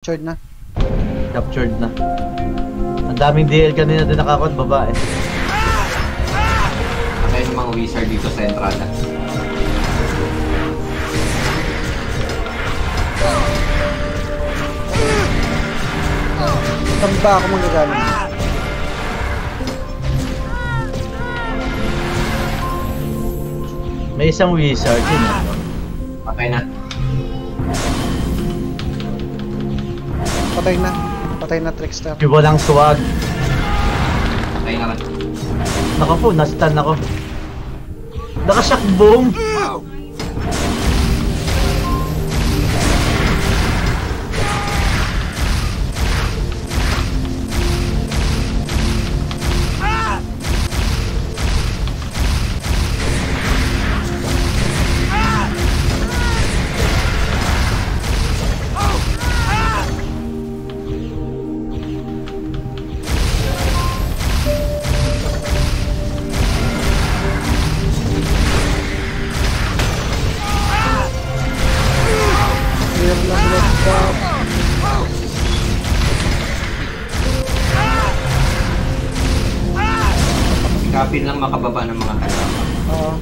Captured na. Captured na. Ang daming DL kanina din nakakot, babae. Patay ng mga wizard dito sa entrada. Saan ba ako magagaling? May isang wizard yun. Patay na. Patay na. Patay na Trickster. Yung walang swag. Patay na rin. Naka po, na-stun ako. Naka-shock boom! Kapin lang makababa ng mga kalaban. Oo.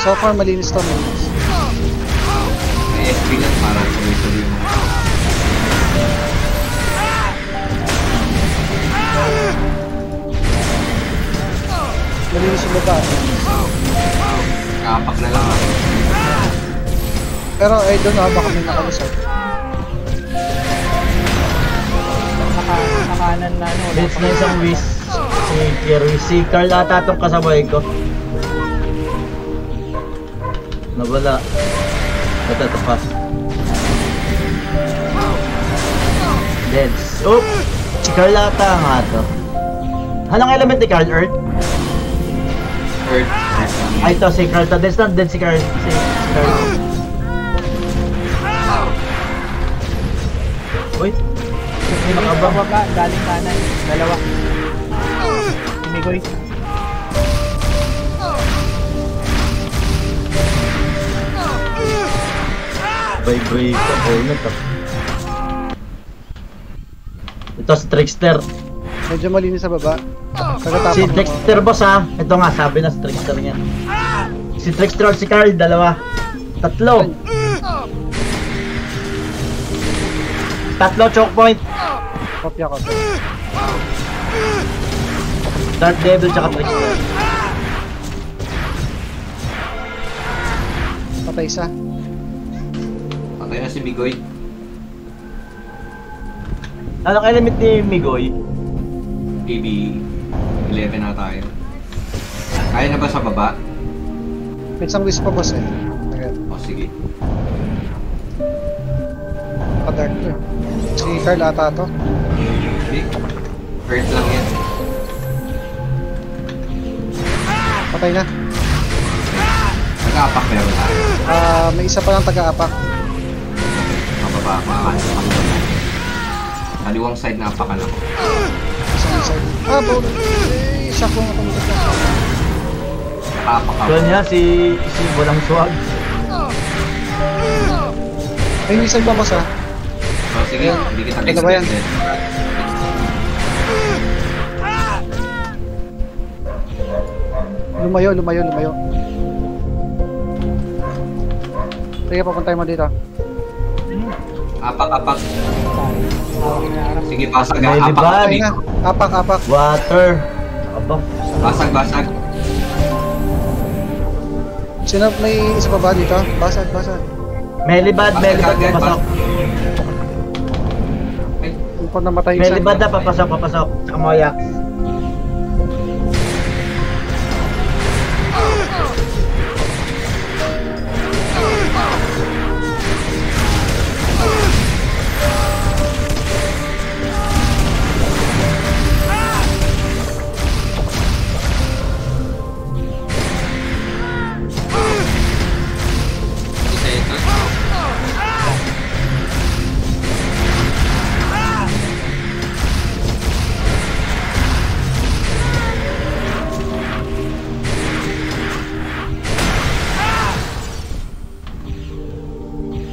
So far, malinis to. Malinis. May SP lang para tuloy-tuloy yung mga Malinis yung baba. kapak na lang ako. Pero I don't know, baka may nakalusot. Nakanan na ano. Hits na isang whiz. Si Kirby. Si Carl ata itong kasabay ko. Nawala. Ito pa. Deads. Oh! Si Carl ata nga ito. Anong element ni Carl? Earth? Earth. Ay ito si Carl. Deads na dead si Carl. Si Carl. Uy! Hindi baba, galing kanan. Dalawa. Imigoy. Bye-bye ko. Oh, ito. Ito si Trickster. Medyo malinis sa baba. Si Trickster boss ha. Ito nga, sabi na si Trickster niya. Si Trickster at si Carl, dalawa. Tatlo. Tatlo choke point. Kopya ko. Dark Devil tsaka Trickster. Patay isa. Patay na si Migoy. Anong element ni Migoy? AB 11 na tayo. Kaya na ba sa baba? May isang wish pa boss eh. Ayan. O sige. Pa-dark to. Si Carl ata to. Hindi. Earth lang yan. Patay na. Nag-aapak meron tayo. May isa pa lang taga-apak. Mababa. Kaliwang side na apakan ako. Isang side. Bro. Isa ko nga tumusok na. Naka-apak ako. Doon niya si walang swag. Ay, may isang ba boss ha? So sige, hindi kita Dalawa yan. expected. Lumayo. Sige, papuntay mo dito. Apak. Sige, basag. May Apak libag. Patay na. Apak. Water. Aba. Basag. Sino may isa pa ba dito? Basag. Melibad Agad, papasok. Yung pa namatay isa. Melibad na papasok. Tsaka Moya.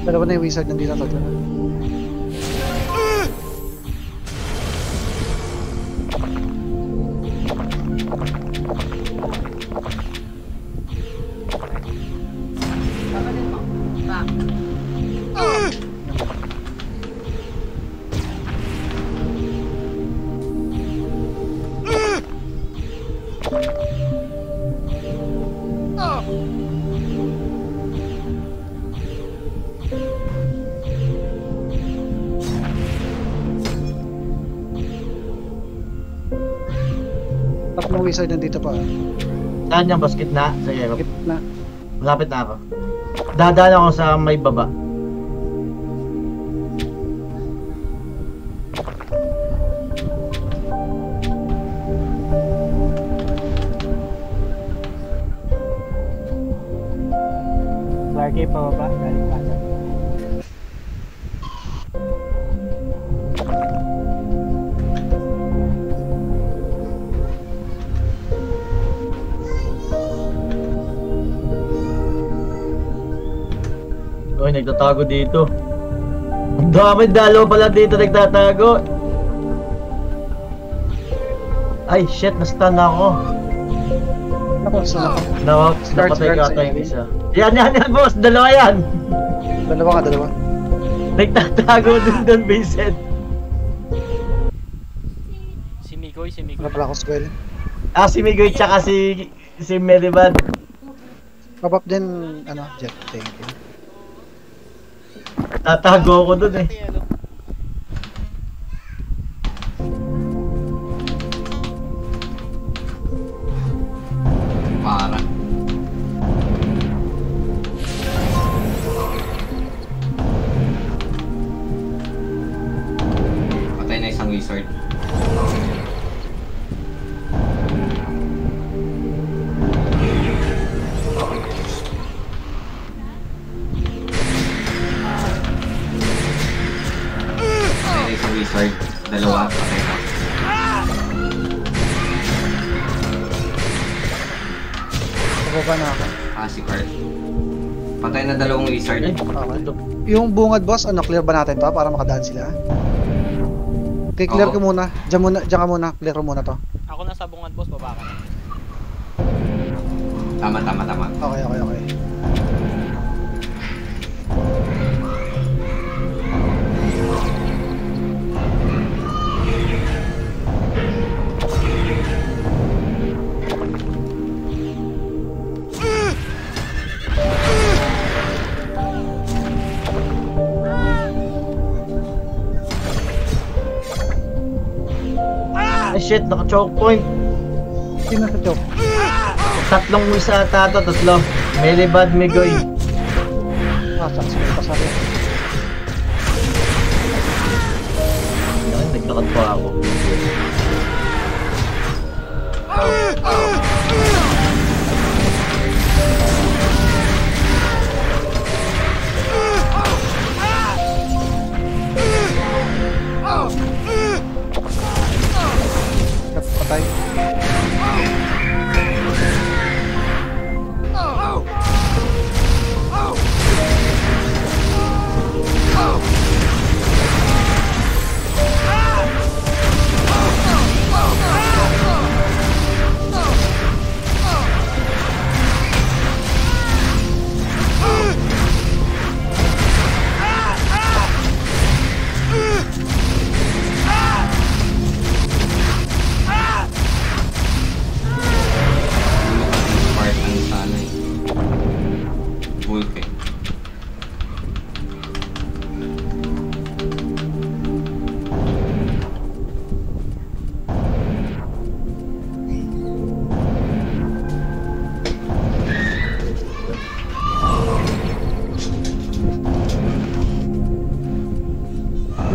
Dalawa na yung wizard nandito. Tatlo na. tatlong wizard nandito pa. Saan yung basket na? Sige, Gitna. malapit na ako. Dadaan ako sa may baba. Clarky, pababa. Galing kanan. Uy, nagtatago dito. Ang dami, dalawa pala dito nagtatago. Ay, shit, na-stun ako. Ako, sa Napatay guard ka sa tayo enemy. isa. Yan, boss, dalawa yan. Dalawa ka, dalawa. Nagtatago doon, Vincent. Si Migoy. Wala pala ako swell. Ah, si Migoy tsaka si Meribad. Pop-up din, ano, Jet. Thank you. Tatago ako doon eh. Para. Patay na isang wizard. Patay na isang wizard. Dalawa, patay na. Pababa na ako. Ah, si Carl. Patay na dalawang wizard. Ay, Okay. Yung bungad boss, ano, clear ba natin to para makadaan sila? Okay, clear Oo. ko muna. Diyan ka muna. Clear ko muna to. Ako nasa bungad boss, baba ka na. Tama. Okay. Ay shit, naka-choke point. Sino sa choke? Tatlong isa ata to, tatlo. Meribad, Migoy. Successful pa sabi. Yan, naglakad pa ako. Patay. Spartan sana eh. Wolf eh.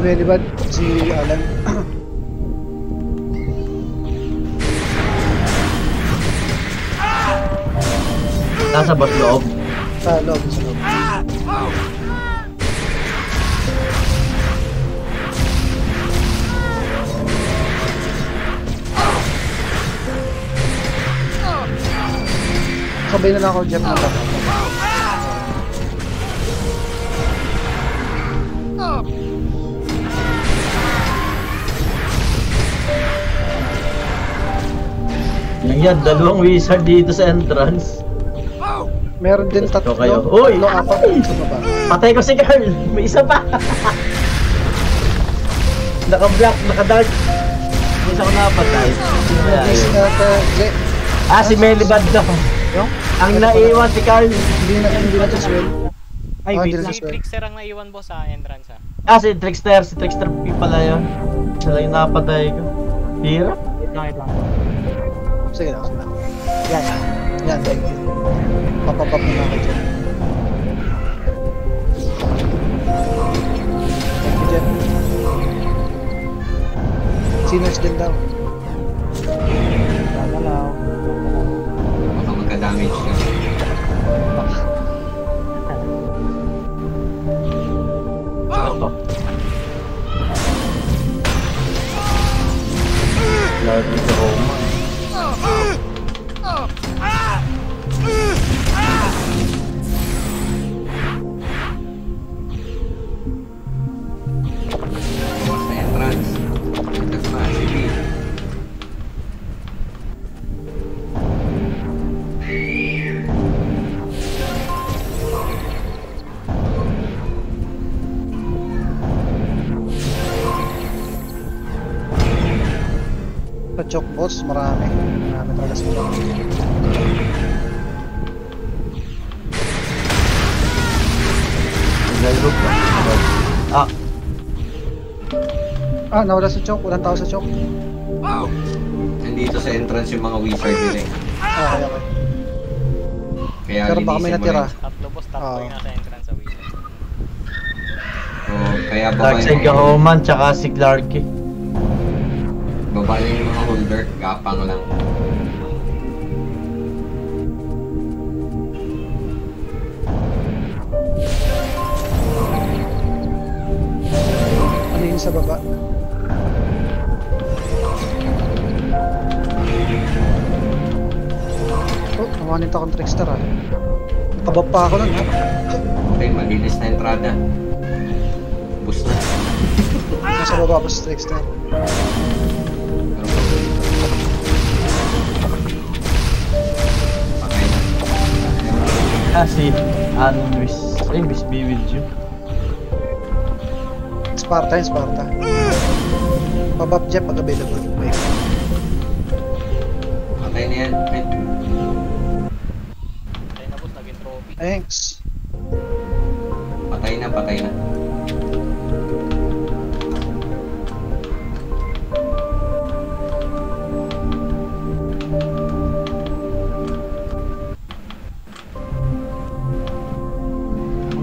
Very bad. Si Alan. Nasa bot loob. Sa loob, sa loob. Sabay na lang ako, Jeff, na baka. Yan, dalawang wizard dito sa entrance. Meron din tatlo. kayo. Uy! Tatlo, apat sa baba. Patay ko si Carl! May isa pa! Naka-black, naka-dark. May isa ko napatay. This, Jet. Ah, si Melibad daw. Yung? Ang naiwan si Carl. Hindi na sa swell. Ay, Ah, wait hindi lang. Si Trickster ang naiwan boss sa entrance ha. Ah, si Trickster P pala yun. Sila yung napatay ko. Hirap. Wait lang. Sige lang, sige lang. Yan. Yan, thank you. Papapap na ako dyan. Thank you, Jen. Sinners din daw. Gagalaw. Baka magka-damage ka. Lagi sa Roma. Bukas na entrance. Ito pa, sige. Sa choke boss, marami. Marami talaga sila. Nalulog na. Ah, Ah, nawala sa choke. Walang tao sa choke. Nandito sa entrance yung mga wizard nila eh. Ah, okay, okay. Kaya Pero baka may linisin mo natira. rin. Tatlo boss, tatlo yung nasa entrance sa wizard. So, kaya baba Darkseid Gahoman, tsaka si Clarky. baba lang yung mga holder. Gapang lang. Ano yung sa baba? Oh, namanit akong trickster ah. Nakabab pa ako nun ha. Okay, malinis na entrada. Boost na. Nasa baba pa sa trickster. Patay na. Ah, si Miss... Ay, Miss B with you. Sparta yun, Sparta. Pabab dyan pag available. Wait. Patay na yan. Ay, Patay na boss, naging trophy. Thanks. patay na, patay na.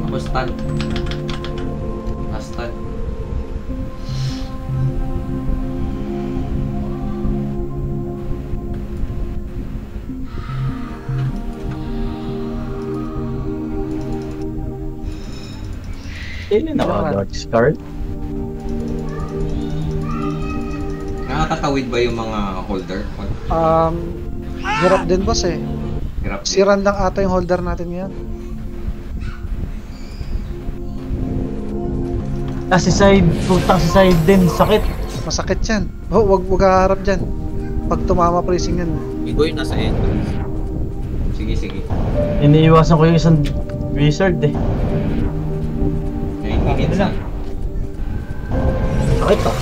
Ako stun. Stun. Hindi na ako Dark Scar. Nakakatawid ba yung mga holder? Hirap din boss eh. Hirap din. Siran lang ata yung holder natin ngayon. Ah, si Side. Putang si Side din. Sakit. Masakit yan. Oh, wag haharap dyan. Pag tumama pricing yan. Igoy nasa entrance. Sige, sige. Iniiwasan ko yung isang wizard eh. 9 minutes na. Sakit ah.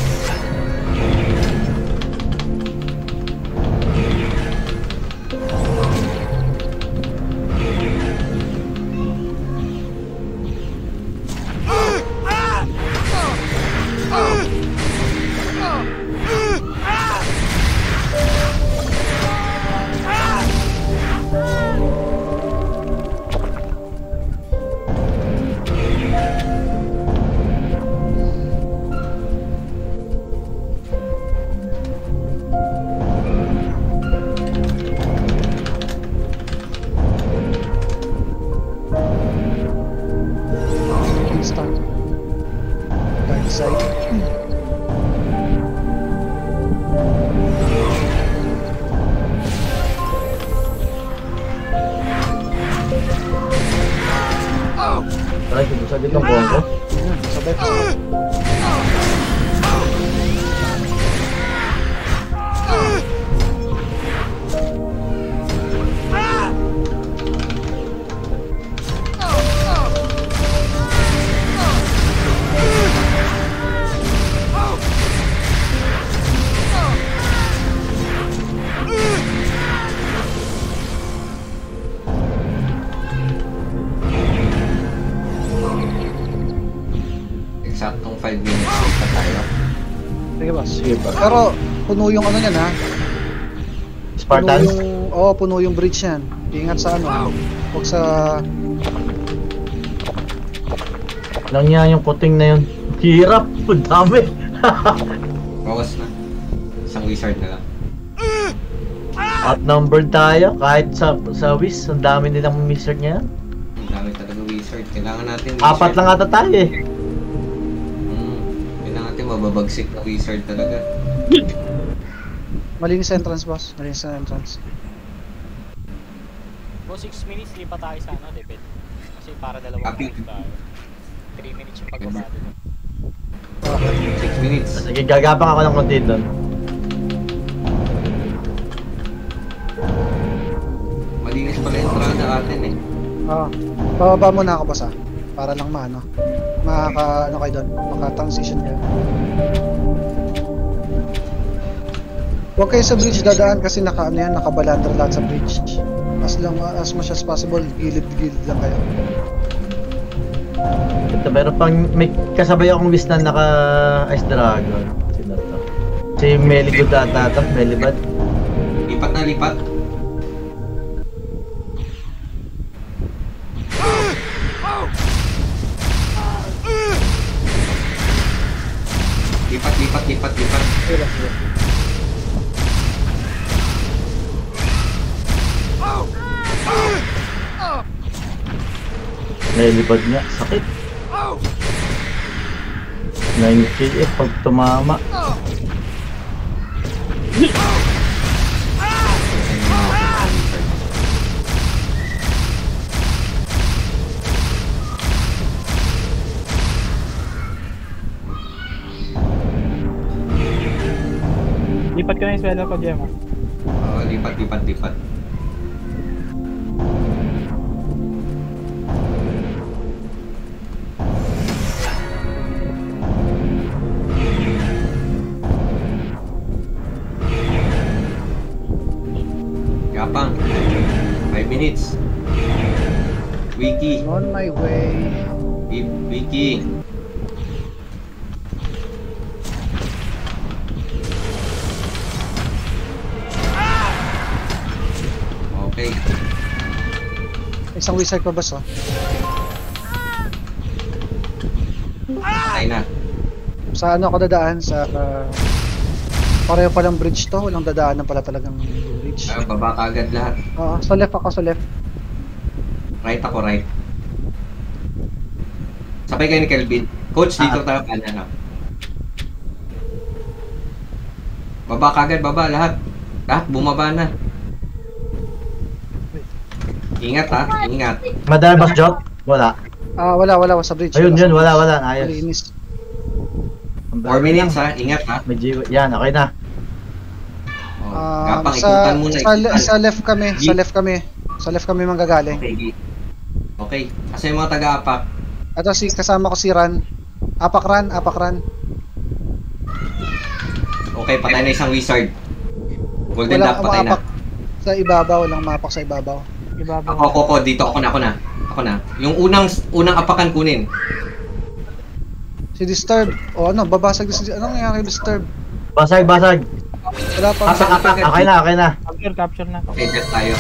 Instant. Dark side. Try ko sa ditong combo. Sabay pa sa Eksaktong 5 minutes late pa tayo. Sige boss. Sige ba? Pero puno yung ano yan ha. Spartans? Puno yung bridge yan. Ingat sa ano. Huwag sa... Lang niya yung kuting na yun. Hirap, ang dami. Bawas na. Isang wizard na lang. Outnumbered tayo, kahit sa Wiz, ang dami nilang wizard niya. Ang dami talaga wizard. Kailangan natin wizard. Apat lang ata tayo eh. Kailangan natin mababagsik na wizard talaga. Malinis sa entrance, boss. Malinis sa entrance. Bro, 6 minutes lipat tayo sa ano, Debet. Kasi para dalawang Copy. minutes tayo. 3 minutes yung pagbaba doon. 6 minutes. Sige, gagapang ako ng konti doon. Malinis pala yung entrada atin eh. Bababa muna ako, boss, para lang ano kayo doon. Maka-transition kayo. Huwag kayo sa bridge dadaan kasi nakabalandra lahat sa bridge. As much as possible, gilid-gilid lang kayo. Ito, meron pang, may kasabay akong Wiz na naka-Ice Dragon. Sino to? Si Meligod ata ito, Melibad. Lipat na lipat. Lipat. Melibad nga, sakit. 9k pag tumama. Lipat ka na yung sweldo ko, Jem. Lipat. Gapang. 5 minutes. Wiki. On my way. Wiki. Okay. Isang wizard pa, boss, Patay na. Sa ano ako dadaan? Sa... pareho palang bridge to. Walang dadaanan pala talagang bridge. Baba ka agad lahat. Sa left ako, sa left. Right ako, right. Sabay kayo ni Kelvin. Coach, dito tayo kanan. Baba ka agad, baba lahat. Lahat, bumaba na. Ingat ha, ingat. Madala ba Jot? Wala. Wala sa bridge. Ayun, wala. Ayos. Malinis. 4 minutes ha, ingat ha. May G- yan, okay na. Gapang, ikutan muna. Sa left kami, sa left kami manggagaling. Okay, kasi yung mga taga-apak. Ito kasama ko si Ran. Apak Ran. Okay, patay na isang wizard. Golden Duck, patay na. Sa ibabaw, walang mapak sa ibabaw. Ako, dito, ako na. Yung unang apakan kunin. Si Disturb. Babasag si anong nangyari Disturb? Basag. Wala pa. Okay na. Capture na. Okay, death tayo.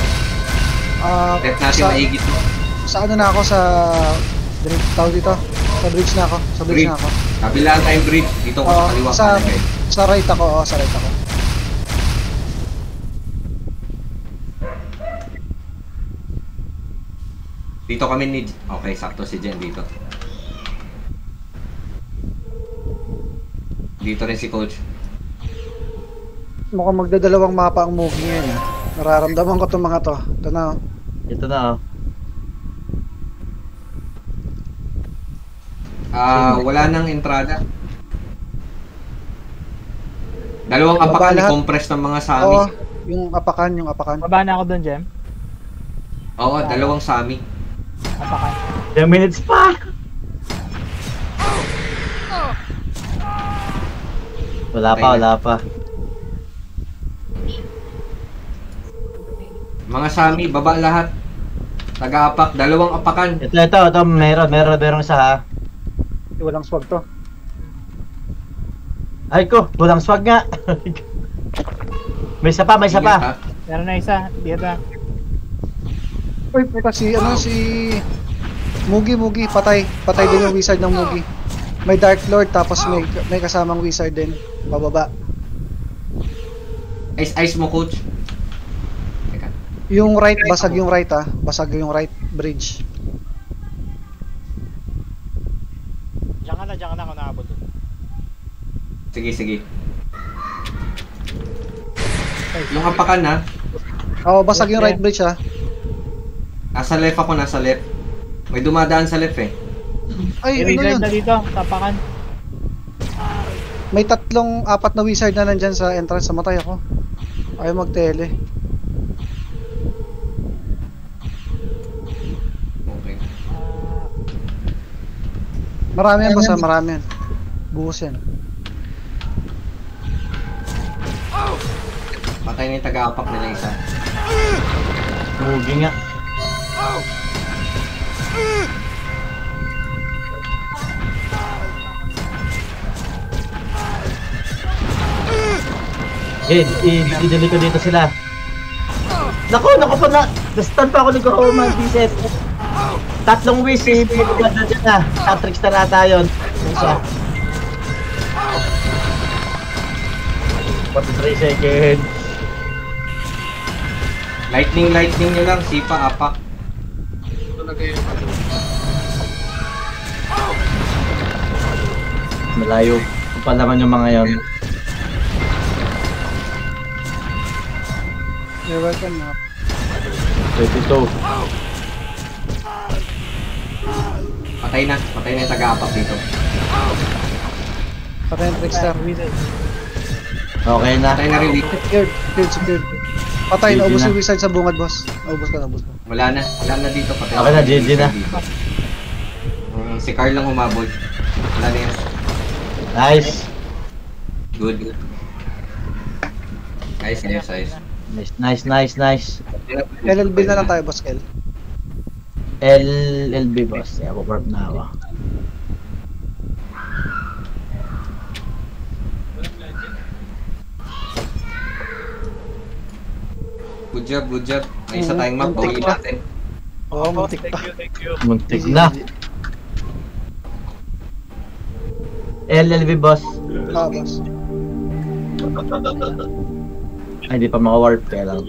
Death natin sa, maigit. sa ano na ako sa dito. Sa bridge na ako. Kabilaan tayong bridge. Dito ko sa kaliwa. Sa right ako, Dito kami need. Okay, sakto si Jen dito. Dito rin si Coach. Mukhang magdadalawang mapa ang movie ngayon. Nararamdaman ko itong mga to. Ito na. Wala nang entrada. Dalawang apakan i-compress ng mga Sami. Yung apakan. Baba na ako doon, Jem. Oo, dalawang Sami. Apakan. 10 minutes pa! Wala pa. Mga Sami, baba lahat. Taga-apak, dalawang apakan. Ito, meron isa ha. Walang swag to. Ay ko, walang swag nga. May isa pa. Ingat, ha? Meron na isa. Dito. Uy, puta si Mugi, patay. Patay din yung wizard ng Mugi. May Dark Lord tapos may kasamang wizard din. Pababa. Ice mo, coach. Teka. Yung right, basag yung right Basag yung right bridge. Diyan ka na ako naabot dun. Sige. Yung hapakan na. Oo, basag yung right bridge Nasa left ako, nasa left. May dumadaan sa left eh. Ay, ano Wizard yun? na dito. Tapakan. May 4 na wizard na nandyan sa entrance. Namatay ako. Ayaw mag-tele. Okay. Marami yan boss marami yan. Buhos yan. Patay na yung taga-apak nila isa. Mugi nga. I-delete ko dito sila. Naku pa na! Nastan pa ako ni Kuroman, Biset. 3 wish eh, pinagod na dyan na. Tatrix na nata yun. Isa. 43 seconds. Lightning nyo lang, sipa, apak. Malayo pa naman yung mga yon. You're welcome na. 22. Patay na yung taga-apak dito. Patay yung trickster. Wizard. Okay na. Patay na rin. Secured. Patay, GG naubos na. yung wizard sa bungad boss. Naubos ka. Wala na dito. Patay Okay na, GG na. Si Carl lang humabol. Wala na yan. Nice. Good. Nice. Nice. LLB na lang tayo boss Kel. LLB boss. Yeah, warp na ako. Good job. May isa tayong map, bawiin natin. Oo, muntik pa. Muntik na. LLB boss. Boss. Ay, di pa maka-warp kaya lang.